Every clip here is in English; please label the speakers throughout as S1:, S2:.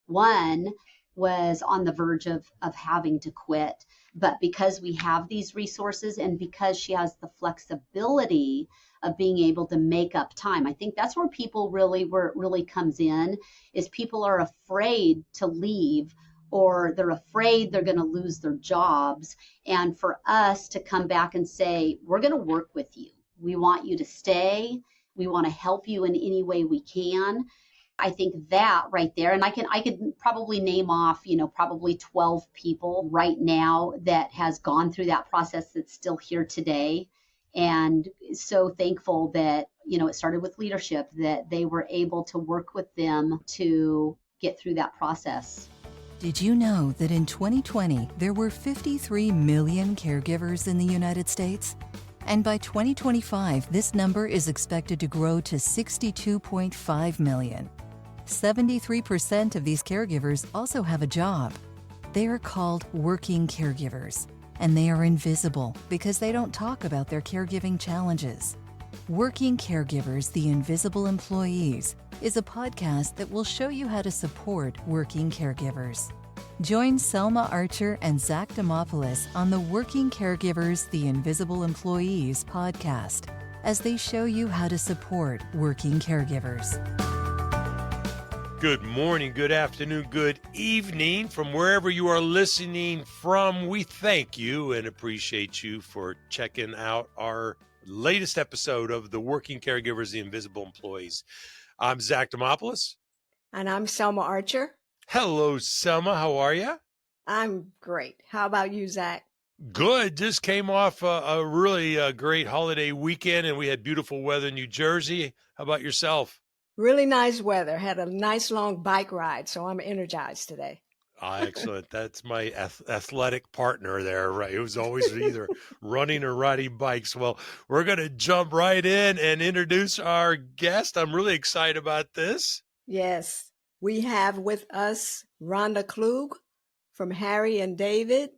S1: One was on the verge of having to quit. But because we have these resources and because she has the flexibility of being able to make up time, I think that's where people where it really comes in, is people are afraid to leave, or they're afraid they're going to lose their jobs. And for us to come back and say, we're going to work with you. We want you to stay. We want to help you in any way we can. I think that right there, and I could probably name off, probably 12 people right now that has gone through that process that's still here today. And so thankful that, it started with leadership, that they were able to work with them to get through that process.
S2: Did you know that in 2020, there were 53 million caregivers in the United States? And by 2025, this number is expected to grow to 62.5 million. 73% of these caregivers also have a job. They are called working caregivers, and they are invisible because they don't talk about their caregiving challenges. Working Caregivers, the Invisible Employees, is a podcast that will show you how to support working caregivers. Join Selma Archer and Zach Demopoulos on the Working Caregivers, the Invisible Employees podcast as they show you how to support working caregivers.
S3: Good morning, good afternoon, good evening from wherever you are listening from. We thank you and appreciate you for checking out our latest episode of the Working Caregivers, the Invisible Employees. I'm Zach Demopoulos.
S4: And I'm Selma Archer.
S3: Hello, Selma. How are you?
S4: I'm great. How about you, Zach?
S3: Good. Just came off a really great holiday weekend, and we had beautiful weather in New Jersey. How about yourself?
S4: Really nice weather. Had a nice long bike ride, so I'm energized today.
S3: Excellent. That's my athletic partner there, right? It was always either running or riding bikes. Well, we're going to jump right in and introduce our guest. I'm really excited about this.
S4: Yes. We have with us Rhonda Klug from Harry and David.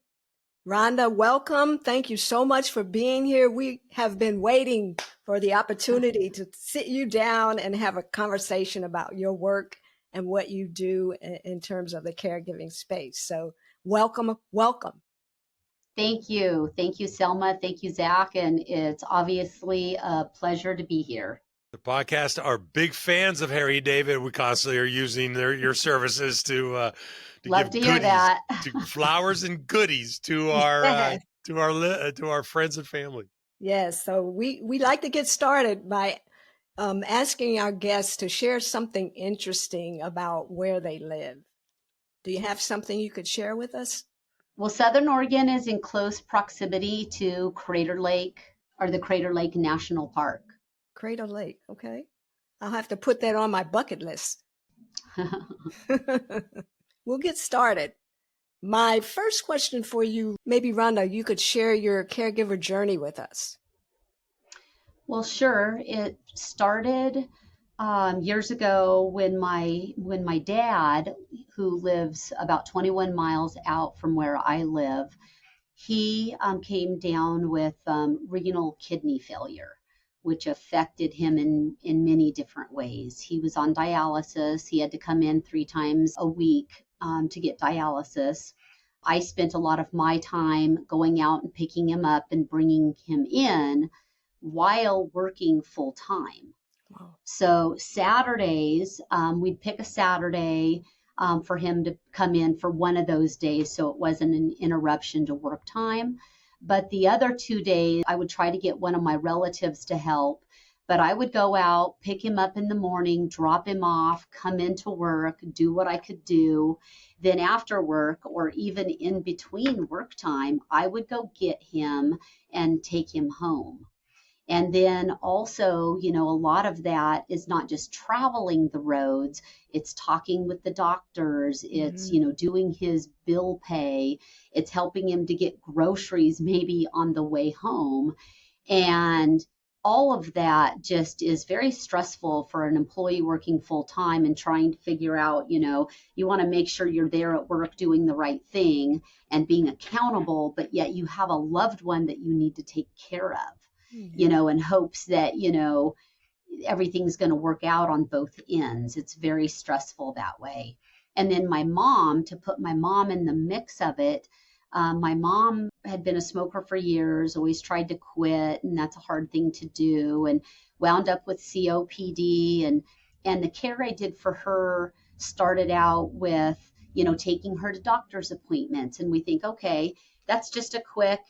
S4: Rhonda, welcome. Thank you so much for being here. We have been waiting for the opportunity to sit you down and have a conversation about your work and what you do in terms of the caregiving space. So welcome.
S1: Thank you. Thank you, Selma. Thank you, Zach. And it's obviously a pleasure to be here.
S3: The podcast are big fans of Harry and David. We constantly are using your services to
S1: love
S3: give
S1: to hear that.
S3: to flowers and goodies to our to our friends and family.
S4: Yes. So we like to get started by asking our guests to share something interesting about where they live. Do you have something you could share with us?
S1: Well, Southern Oregon is in close proximity to Crater Lake, or the Crater Lake National Park.
S4: Crater Lake, okay. I'll have to put that on my bucket list. We'll get started. My first question for you, maybe Rhonda, you could share your caregiver journey with us.
S1: Well, sure. It started years ago when my dad, who lives about 21 miles out from where I live, he came down with renal kidney failure, which affected him in many different ways. He was on dialysis. He had to come in 3 times a week to get dialysis. I spent a lot of my time going out and picking him up and bringing him in while working full time. Wow. So Saturdays, we'd pick a Saturday for him to come in for one of those days, so it wasn't an interruption to work time. But the other 2 days, I would try to get one of my relatives to help. But I would go out, pick him up in the morning, drop him off, come into work, do what I could do. Then after work, or even in between work time, I would go get him and take him home. And then also, a lot of that is not just traveling the roads, it's talking with the doctors, it's, doing his bill pay, it's helping him to get groceries maybe on the way home. And all of that just is very stressful for an employee working full time and trying to figure out, you want to make sure you're there at work doing the right thing and being accountable, but yet you have a loved one that you need to take care of. In hopes that, everything's going to work out on both ends. It's very stressful that way. And then my mom, to put my mom in the mix of it, my mom had been a smoker for years, always tried to quit, and that's a hard thing to do, and wound up with COPD. And the care I did for her started out with, taking her to doctor's appointments. And we think, okay, that's just a quick,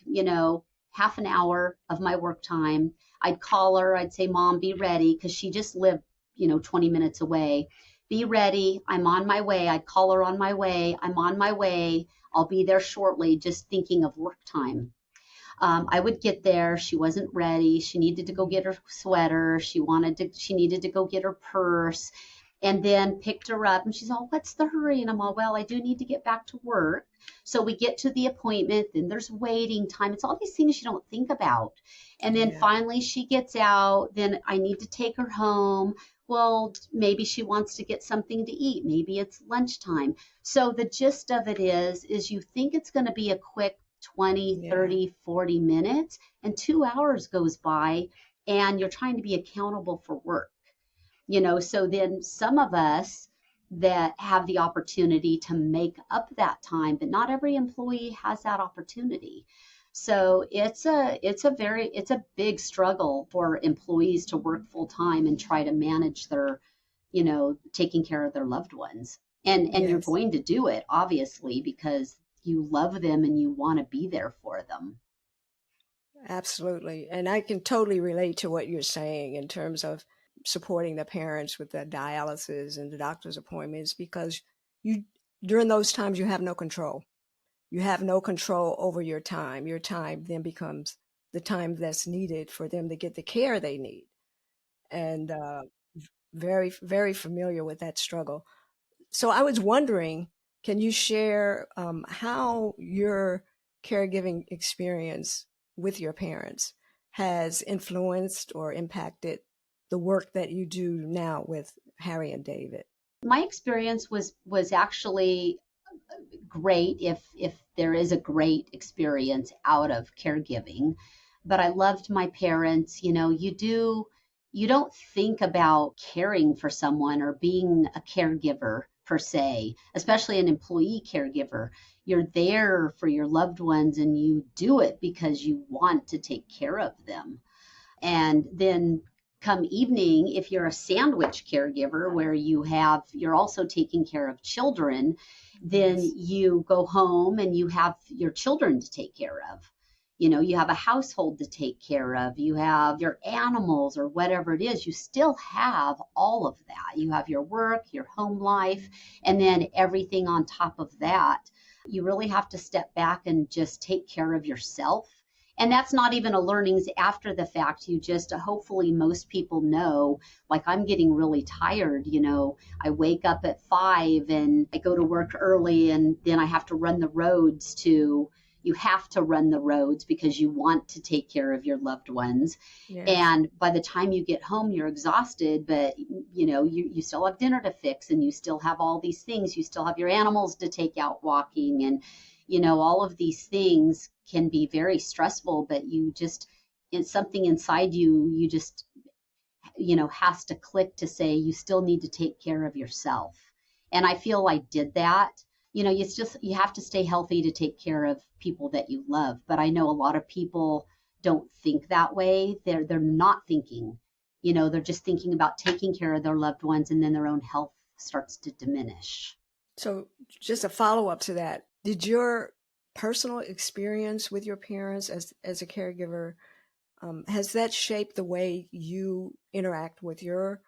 S1: half an hour of my work time. I'd call her, I'd say, Mom, be ready, because she just lived, 20 minutes away. Be ready. I'm on my way. I'd call her on my way. I'm on my way. I'll be there shortly, just thinking of work time. I would get there. She wasn't ready. She needed to go get her sweater. She needed to go get her purse, and then picked her up. And she's all, what's the hurry? And I'm all, well, I do need to get back to work. So we get to the appointment, then there's waiting time. It's all these things you don't think about. And then finally she gets out. Then I need to take her home. Well, maybe she wants to get something to eat. Maybe it's lunchtime. So the gist of it is you think it's going to be a quick 20, 30, 40 minutes, and 2 hours goes by and you're trying to be accountable for work. So then some of us that have the opportunity to make up that time, but not every employee has that opportunity. So it's a big struggle for employees to work full time and try to manage their, taking care of their loved ones. And you're going to do it, obviously, because you love them and you want to be there for them.
S4: Absolutely. And I can totally relate to what you're saying in terms of supporting the parents with the dialysis and the doctor's appointments, because during those times you have no control. You have no control over your time. Your time then becomes the time that's needed for them to get the care they need. And very, very familiar with that struggle. So I was wondering, can you share how your caregiving experience with your parents has influenced or impacted the work that you do now with Harry and David?
S1: My experience was actually great, if there is a great experience out of caregiving. But I loved my parents. You don't think about caring for someone or being a caregiver per se, especially an employee caregiver. You're there for your loved ones and you do it because you want to take care of them. And then come evening, if you're a sandwich caregiver where you're also taking care of children, then you go home and you have your children to take care of. You have a household to take care of. You have your animals or whatever it is. You still have all of that. You have your work, your home life, and then everything on top of that. You really have to step back and just take care of yourself. And that's not even a learnings after the fact. You just, hopefully most people know, like, I'm getting really tired. I wake up at 5 and I go to work early, and then I have to run the roads you have to run the roads because you want to take care of your loved ones. Yes. And by the time you get home, you're exhausted, but you still have dinner to fix, and you still have all these things. You still have your animals to take out walking, and all of these things can be very stressful, but it's something inside you just, has to click to say you still need to take care of yourself. And I feel I did that. You have to stay healthy to take care of people that you love. But I know a lot of people don't think that way. They're not thinking, they're just thinking about taking care of their loved ones, and then their own health starts to diminish.
S4: So just a follow-up to that, did your personal experience with your parents as a caregiver, has that shaped the way you interact with your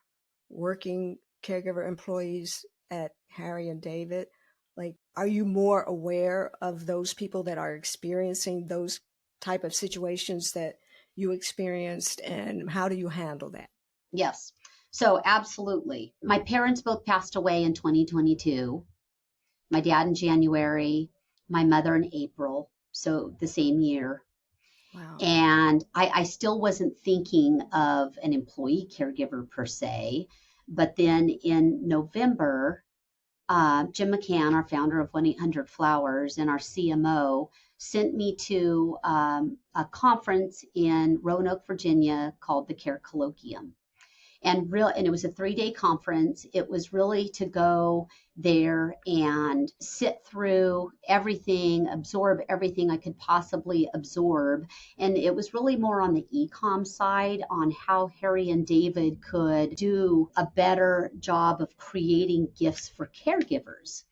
S4: working caregiver employees at Harry and David? Like, are you more aware of those people that are experiencing those type of situations that you experienced, and how do you handle that?
S1: Yes. So absolutely. My parents both passed away in 2022. My dad in January, my mother in April, so the same year. Wow. And I still wasn't thinking of an employee caregiver per se. But then in November, Jim McCann, our founder of 1-800-Flowers and our CMO, sent me to a conference in Roanoke, Virginia called the Care Colloquium. And it was a 3-day conference. It was really to go there and sit through everything, absorb everything I could possibly absorb. And it was really more on the e-com side on how Harry and David could do a better job of creating gifts for caregivers.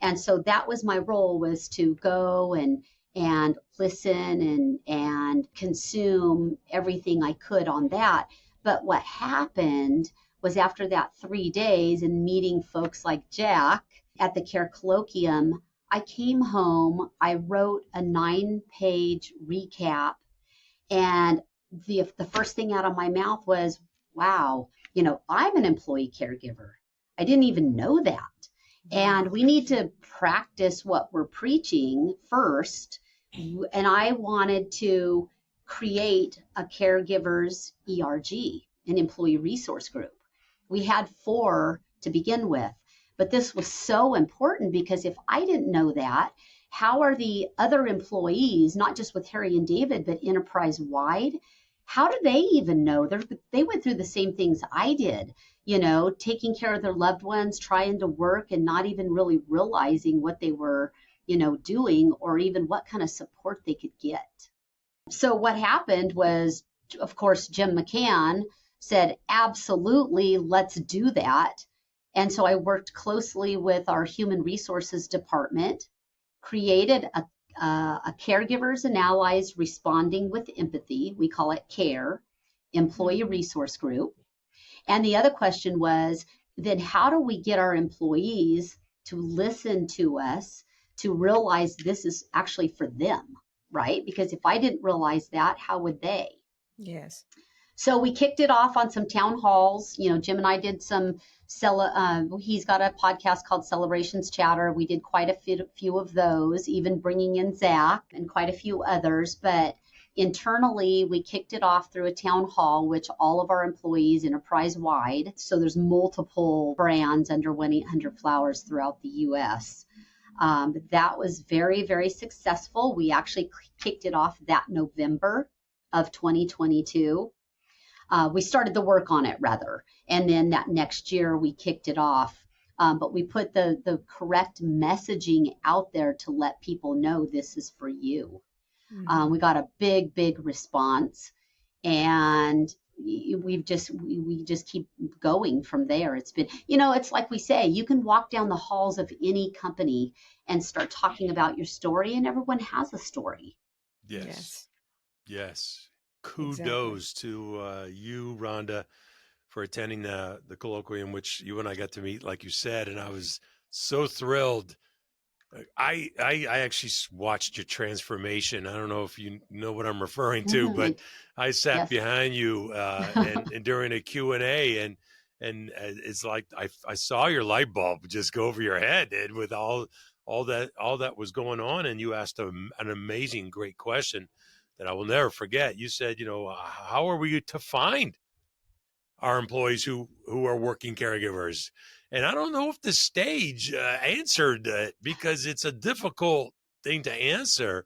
S1: And so that was my role, was to go and listen and consume everything I could on that. But what happened was, after that 3 days and meeting folks like Jack at the Care Colloquium, I came home, I wrote a 9-page recap, and the first thing out of my mouth was, wow, I'm an employee caregiver. I didn't even know that. And we need to practice what we're preaching first. And I wanted to create a caregivers ERG, an employee resource group. We had 4 to begin with, but this was so important because if I didn't know that, how are the other employees, not just with Harry and David, but enterprise wide, how do they even know? They went through the same things I did, taking care of their loved ones, trying to work and not even really realizing what they were, doing, or even what kind of support they could get. So what happened was, of course, Jim McCann said, absolutely, let's do that. And so I worked closely with our human resources department, created a Caregivers and Allies Responding with Empathy. We call it CARE, employee resource group. And the other question was, then how do we get our employees to listen to us, to realize this is actually for them? Right? Because if I didn't realize that, how would they? Yes. So we kicked it off on some town halls. Jim and I did some, he's got a podcast called Celebrations Chatter. We did quite a few of those, even bringing in Zach and quite a few others. But internally, we kicked it off through a town hall, which all of our employees enterprise-wide. So there's multiple brands under 1-800-Flowers throughout the U.S. That was very, very successful. We actually kicked it off that November of 2022. We started the work on it, rather. And then that next year, we kicked it off. But we put the correct messaging out there to let people know this is for you. Mm-hmm. We got a big, big response. And we just keep going from there. It's been, it's like we say, you can walk down the halls of any company and start talking about your story, and everyone has a story.
S3: Yes. Kudos to you, Rhonda, for attending the colloquium, which you and I got to meet, like you said, and I was so thrilled. I actually watched your transformation. I don't know if you know what I'm referring to, but I sat behind you and during a Q&A, and it's like I saw your light bulb just go over your head, and with all that was going on, and you asked an amazing, great question that I will never forget. You said, how are we to find our employees who are working caregivers? And I don't know if the stage answered that, because it's a difficult thing to answer.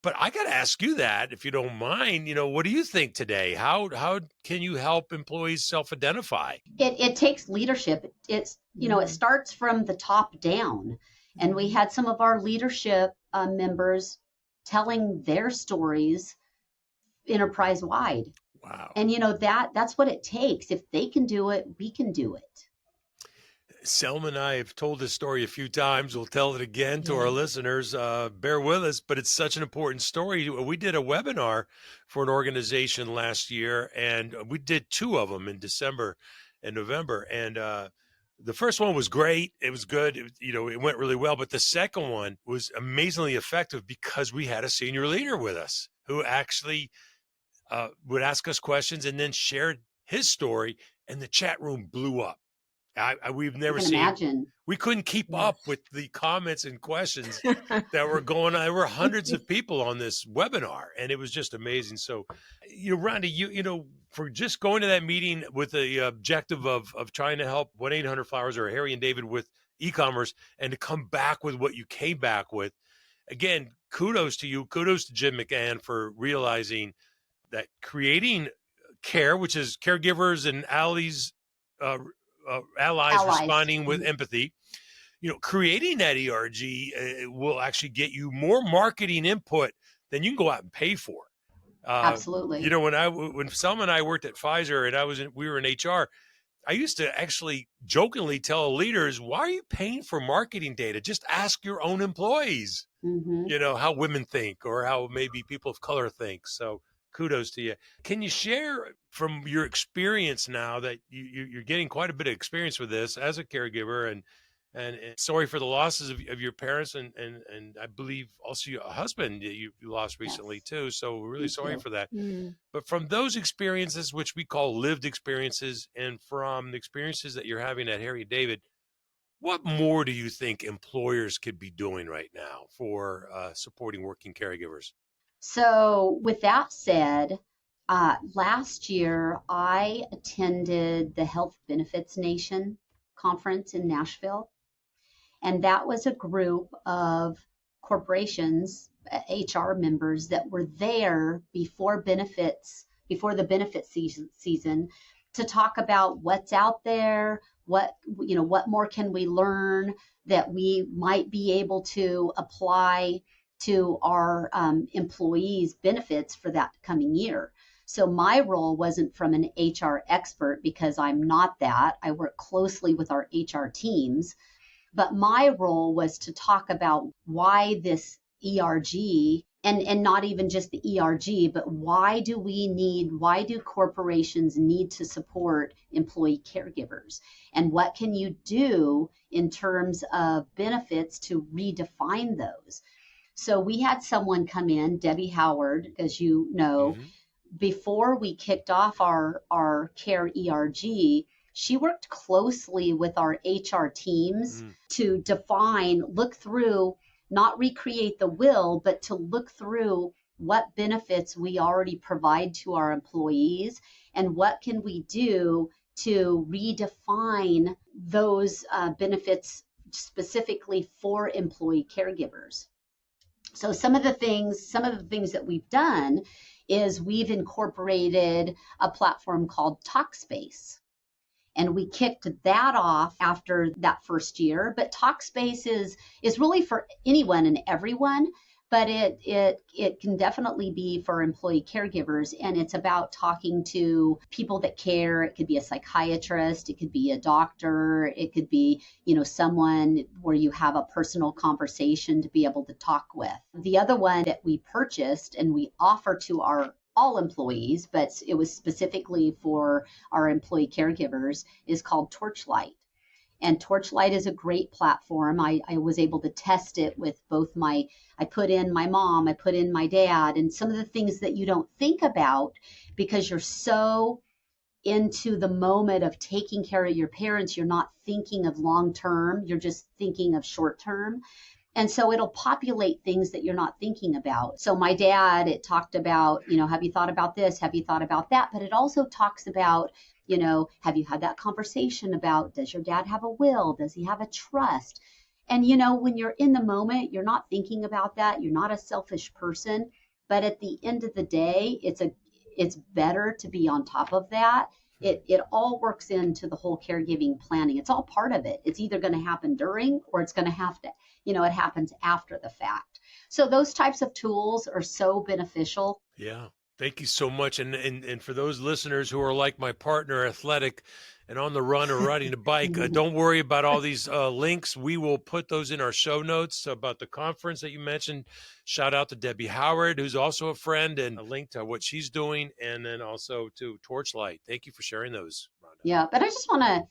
S3: But I got to ask you that, if you don't mind. What do you think today? How can you help employees self-identify?
S1: It takes leadership. It's it starts from the top down. And we had some of our leadership members telling their stories enterprise-wide.
S3: Wow.
S1: And that's what it takes. If they can do it, we can do it.
S3: Selma and I have told this story a few times. We'll tell it again to our listeners. Bear with us, but it's such an important story. We did a webinar for an organization last year, and we did 2 of them in December and November. And the first one was great. It was good. It went really well. But the second one was amazingly effective because we had a senior leader with us who actually would ask us questions and then shared his story, and the chat room blew up. We've never seen.
S1: Imagine.
S3: We couldn't keep up with the comments and questions that were going on. There were hundreds of people on this webinar, and it was just amazing. So, Rhonda, for just going to that meeting with the objective of trying to help 1-800-Flowers or Harry and David with e-commerce, and to come back with what you came back with, again, kudos to you. Kudos to Jim McCann for realizing that creating CARE, which is Caregivers and Allies, Allies Responding with Empathy. Creating that ERG will actually get you more marketing input than you can go out and pay for.
S1: Absolutely.
S3: When Selma and I worked at Pfizer and we were in HR, I used to actually jokingly tell leaders, why are you paying for marketing data? Just ask your own employees, how women think or how maybe people of color think. So kudos to you. Can you share from your experience now that you're getting quite a bit of experience with this as a caregiver, and sorry for the losses of your parents and I believe also your husband that you lost recently too. So we're really sorry for that. But from those experiences, which we call lived experiences, and from the experiences that you're having at Harry and David, what more do you think employers could be doing right now for supporting working caregivers?
S1: So with that said, last year I attended the Health Benefits Nation conference in Nashville. And that was a group of corporations, HR members that were there before the benefit season to talk about what's out there, what more can we learn that we might be able to apply to our employees' benefits for that coming year. So my role wasn't from an HR expert because I'm not that. I work closely with our HR teams. But my role was to talk about why this ERG, and not even just the ERG, but why do corporations need to support employee caregivers? And what can you do in terms of benefits to redefine those? So we had someone come in, Debbie Howard, as you know, before we kicked off our Care ERG. She worked closely with our HR teams to define, look through, not recreate the will, but to look through what benefits we already provide to our employees and what can we do to redefine those benefits specifically for employee caregivers. So some of the things that we've done is we've incorporated a platform called Talkspace. And we kicked that off after that first year. But Talkspace is really for anyone and everyone, but it can definitely be for employee caregivers. And it's about talking to people that care. It could be a psychiatrist, it could be a doctor, it could be, someone where you have a personal conversation to be able to talk with. The other one that we purchased and we offer to all employees, but it was specifically for our employee caregivers, is called Torchlight. And Torchlight is a great platform. I was able to test it with both I put in my mom, I put in my dad, and some of the things that you don't think about because you're so into the moment of taking care of your parents, you're not thinking of long term, you're just thinking of short term. And so it'll populate things that you're not thinking about. So my dad, it talked about, have you thought about this? Have you thought about that? But it also talks about, have you had that conversation about, does your dad have a will? Does he have a trust? And, when you're in the moment, you're not thinking about that. You're not a selfish person. But at the end of the day, it's better to be on top of that. It all works into the whole caregiving planning. It's all part of it. It's either going to happen during or it's going to have to, it happens after the fact. So those types of tools are so beneficial.
S3: Yeah. Thank you so much. And for those listeners who are like my partner, athletic and on the run or riding a bike, don't worry about all these links. We will put those in our show notes about the conference that you mentioned. Shout out to Debbie Howard, who's also a friend, and a link to what she's doing, and then also to Torchlight. Thank you for sharing those, Rhonda.
S1: Yeah, but I just want to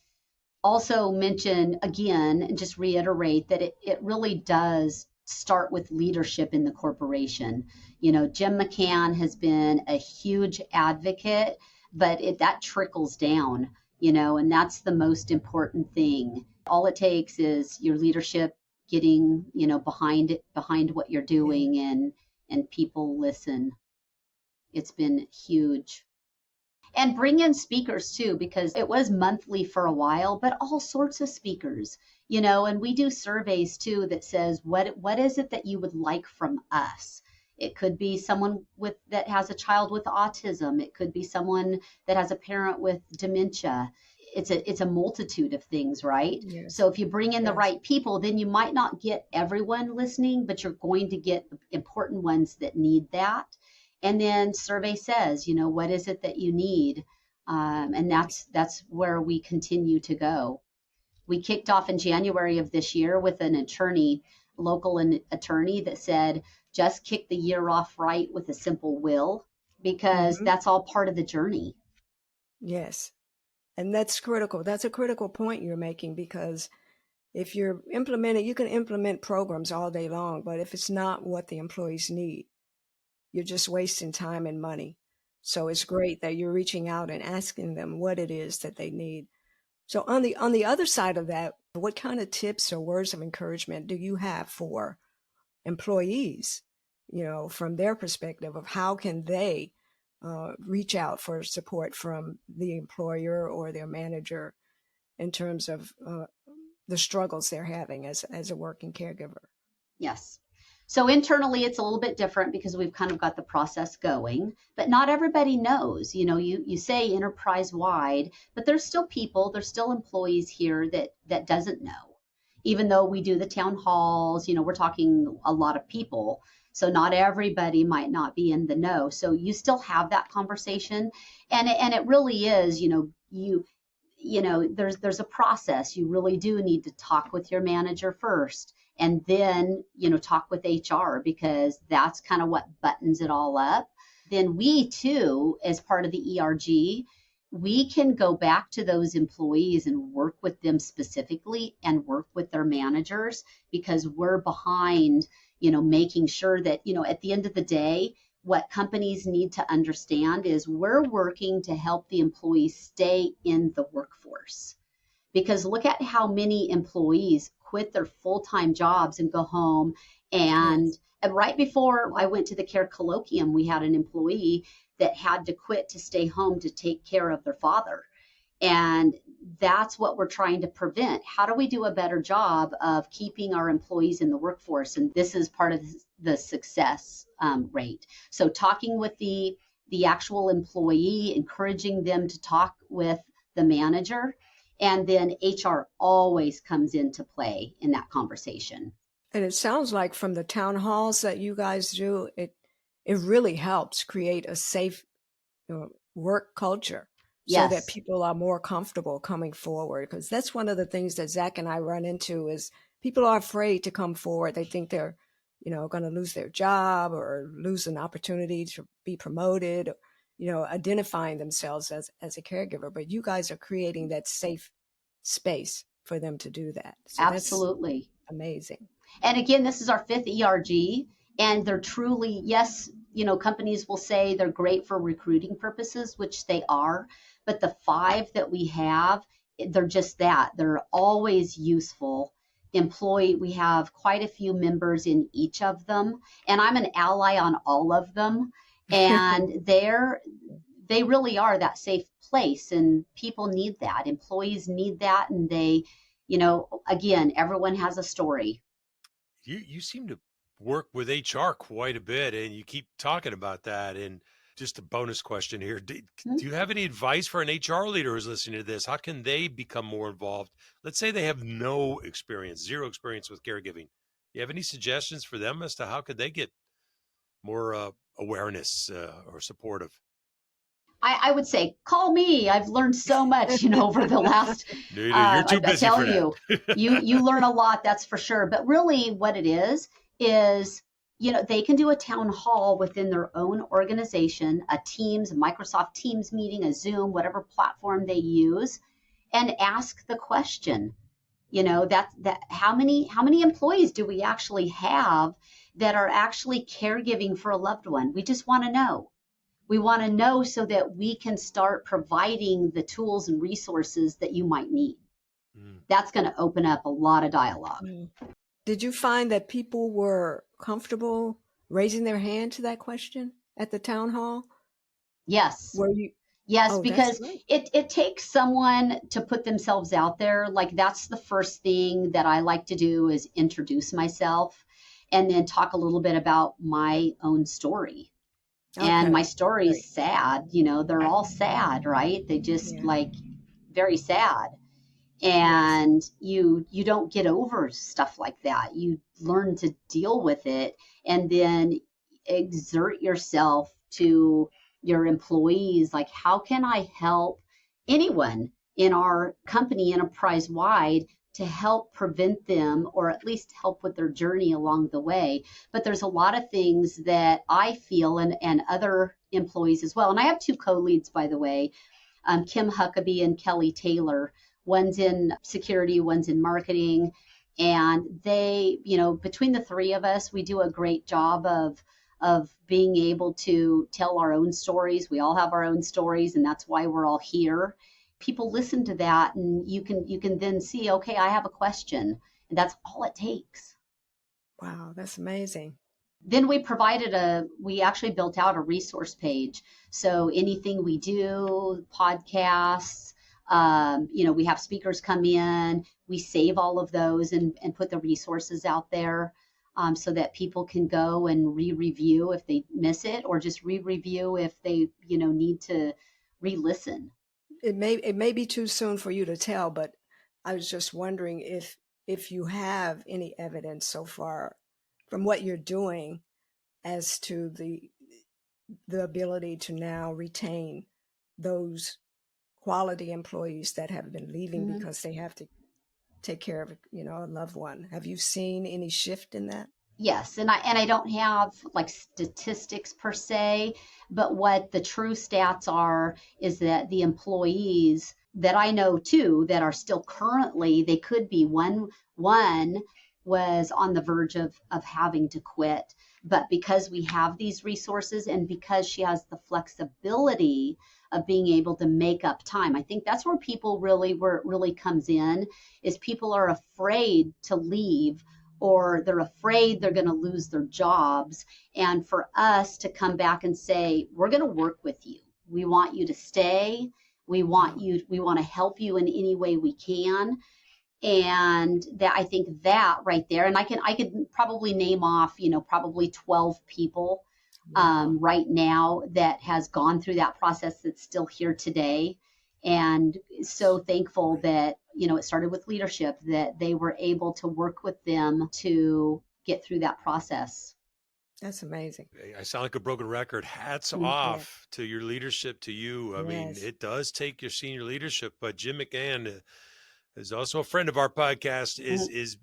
S1: also mention again and just reiterate that it really does start with leadership in the corporation. Jim McCann has been a huge advocate, but that trickles down, and that's the most important thing. All it takes is your leadership getting, behind what you're doing and people listen. It's been huge. And bring in speakers too, because it was monthly for a while, but all sorts of speakers, and we do surveys too that says, what is it that you would like from us? It could be someone that has a child with autism. It could be someone that has a parent with dementia. It's a multitude of things, right?
S4: Yes.
S1: So if you bring in the
S4: Yes.
S1: right people, then you might not get everyone listening, but you're going to get the important ones that need that. And then survey says, what is it that you need? And that's where we continue to go. We kicked off in January of this year with an local attorney that said, just kick the year off right with a simple will, because that's all part of the journey.
S4: Yes. And that's critical. That's a critical point you're making, because if you're implementing, you can implement programs all day long, but if it's not what the employees need, you're just wasting time and money. So it's great that you're reaching out and asking them what it is that they need. So on the other side of that, what kind of tips or words of encouragement do you have for employees, from their perspective of how can they reach out for support from the employer or their manager in terms of the struggles they're having as a working caregiver?
S1: Yes. So internally, it's a little bit different because we've kind of got the process going, but not everybody knows. You say enterprise-wide, but there's still employees here that doesn't know. Even though we do the town halls, we're talking a lot of people. So not everybody might not be in the know. So you still have that conversation. And it really is, there's a process. You really do need to talk with your manager first, and then, talk with HR, because that's kind of what buttons it all up. Then we too, as part of the ERG, we can go back to those employees and work with them specifically and work with their managers, because we're behind, making sure that, at the end of the day, what companies need to understand is we're working to help the employees stay in the workforce. Because look at how many employees quit their full-time jobs and go home. And right before I went to the Care Colloquium, we had an employee that had to quit to stay home to take care of their father. And that's what we're trying to prevent. How do we do a better job of keeping our employees in the workforce? And this is part of the success rate. So talking with the actual employee, encouraging them to talk with the manager, and then HR always comes into play in that conversation.
S4: And it sounds like from the town halls that you guys do, it really helps create a safe work culture. So that people are more comfortable coming forward. Because that's one of the things that Zach and I run into is people are afraid to come forward. They think they're, going to lose their job or lose an opportunity to be promoted, identifying themselves as a caregiver. But you guys are creating that safe space for them to do that. So
S1: absolutely.
S4: That's amazing.
S1: And again, this is our 5th ERG, and they're truly, yes, companies will say they're great for recruiting purposes, which they are. But the 5 that we have, they're just that. They're always useful. We have quite a few members in each of them, and I'm an ally on all of them. And they really are that safe place, and people need that. Employees need that, and they, again, everyone has a story.
S3: You seem to work with HR quite a bit, and you keep talking about that. And just a bonus question here. Do you have any advice for an HR leader who's listening to this? How can they become more involved? Let's say they have zero experience with caregiving. Do you have any suggestions for them as to how could they get more awareness or supportive?
S1: I would say, call me. I've learned so much, over the last,
S3: you're too busy
S1: I tell
S3: for that.
S1: you learn a lot, that's for sure. But really what it is, they can do a town hall within their own organization, a Teams, a Microsoft Teams meeting, a Zoom, whatever platform they use, and ask the question, that how many employees do we actually have that are actually caregiving for a loved one? We just want to know. We want to know so that we can start providing the tools and resources that you might need. That's going to open up a lot of dialogue.
S4: Did you find that people were comfortable raising their hand to that question at the town hall?
S1: Yes.
S4: Were you?
S1: Yes, because it takes someone to put themselves out there. Like, that's the first thing that I like to do is introduce myself. and then talk a little bit about my own story. And my story is sad. They're all sad, right? They just very sad. And you don't get over stuff like that. You learn to deal with it and then exert yourself to your employees. Like, how can I help anyone in our company enterprise wide to help prevent them, or at least help with their journey along the way? But there's a lot of things that I feel, and other employees as well. And I have two co-leads, by the way, Kim Huckabee and Kelly Taylor. One's in security, one's in marketing. And they, between the three of us, we do a great job of being able to tell our own stories. We all have our own stories, and that's why we're all here. People listen to that, and you can then see, okay, I have a question, and that's all it takes.
S4: Wow, that's amazing.
S1: Then we actually built out a resource page. So anything we do, podcasts, we have speakers come in, we save all of those and put the resources out there, so that people can go and re-review if they miss it, or just re-review if they, need to re-listen.
S4: It may be too soon for you to tell, but I was just wondering if you have any evidence so far from what you're doing as to the ability to now retain those quality employees that have been leaving because they have to take care of, a loved one. Have you seen any shift in that?
S1: Yes, and I don't have like statistics per se, but what the true stats are is that the employees that I know too that are still currently, they could be one was on the verge of having to quit, but because we have these resources and because she has the flexibility of being able to make up time, I think that's where it really comes in, is people are afraid to leave, or they're afraid they're going to lose their jobs. And for us to come back and say, we're going to work with you. We want you to stay. We want to help you in any way we can. And that, I think that right there, and I could probably name off, probably 12 people right now that has gone through that process that's still here today. And so thankful that, it started with leadership, that they were able to work with them to get through that process.
S4: That's amazing.
S3: I sound like a broken record. Hats off to your leadership, to you. I mean, it does take your senior leadership, but Jim McGann is also a friend of our podcast,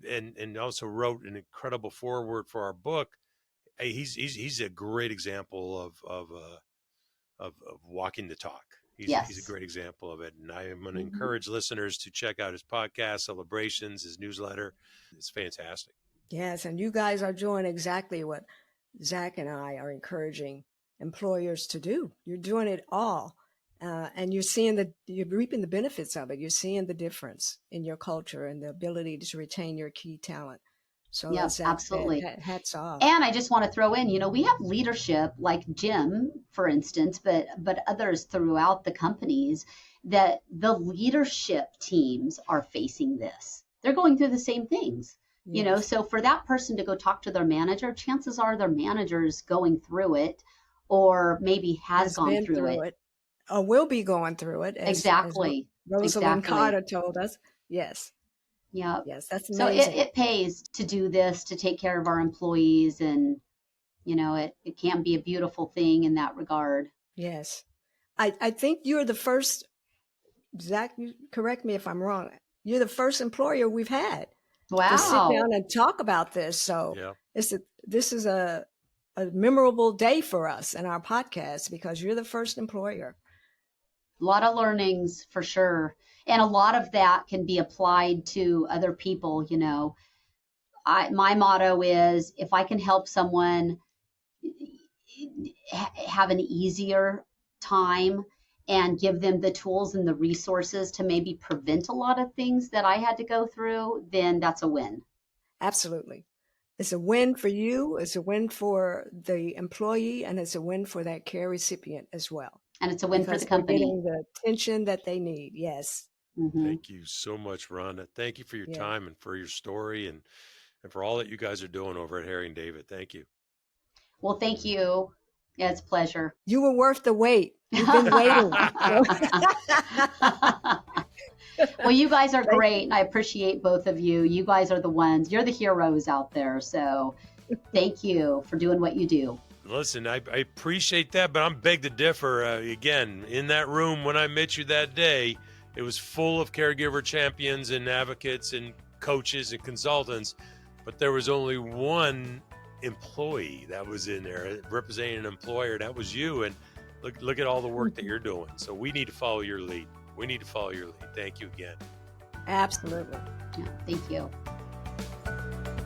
S3: and also wrote an incredible foreword for our book. Hey, he's a great example of walking the talk. He's a great example of it. And I am going to encourage listeners to check out his podcast, Celebrations, his newsletter. It's fantastic.
S4: Yes. And you guys are doing exactly what Zach and I are encouraging employers to do. You're doing it all. And you're reaping the benefits of it. You're seeing the difference in your culture and the ability to retain your key talent. So
S1: yes, absolutely.
S4: Hats off.
S1: And I just want to throw in, we have leadership like Jim, for instance, but others throughout the companies, that the leadership teams are facing this. They're going through the same things, so for that person to go talk to their manager, chances are their manager's going through it, or maybe has gone through it.
S4: Or will be going through it.
S1: Exactly.
S4: As Rosalind Carter told us. Yes.
S1: Yeah.
S4: Yes, that's amazing.
S1: So it pays to do this, to take care of our employees, and it can be a beautiful thing in that regard.
S4: Yes. I think you're the first, Zach, you correct me if I'm wrong, you're the first employer we've had to sit down and talk about this. So this is a memorable day for us in our podcast, because you're the first employer.
S1: A lot of learnings for sure. And a lot of that can be applied to other people. My motto is, if I can help someone have an easier time and give them the tools and the resources to maybe prevent a lot of things that I had to go through, then that's a win.
S4: Absolutely. It's a win for you. It's a win for the employee, and it's a win for that care recipient as well.
S1: And it's a win for the company.
S4: Getting the attention that they need. Yes.
S3: Thank you so much, Rhonda. Thank you for your time and for your story. And and for all that you guys are doing over at Harry and David. Thank you.
S1: Well, thank you. Yeah, it's a pleasure.
S4: You were worth the wait. You've been waiting.
S1: Well, you guys are great, and I appreciate both of you. You guys are the ones. You're the heroes out there. So thank you for doing what you do.
S3: Listen, I appreciate that, but I'm beg to differ. Again, in that room when I met you that day, it was full of caregiver champions and advocates and coaches and consultants, but there was only one employee that was in there representing an employer. That was you. And look at all the work that you're doing. So we need to follow your lead. Thank you again.
S4: Absolutely.
S1: Yeah, thank you.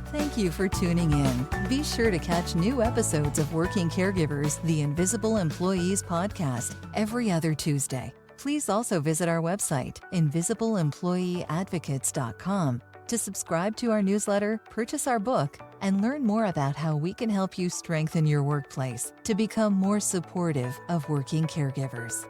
S2: Thank you for tuning in. Be sure to catch new episodes of Working Caregivers, the Invisible Employees podcast, every other Tuesday. Please also visit our website, invisibleemployeeadvocates.com, to subscribe to our newsletter, purchase our book, and learn more about how we can help you strengthen your workplace to become more supportive of working caregivers.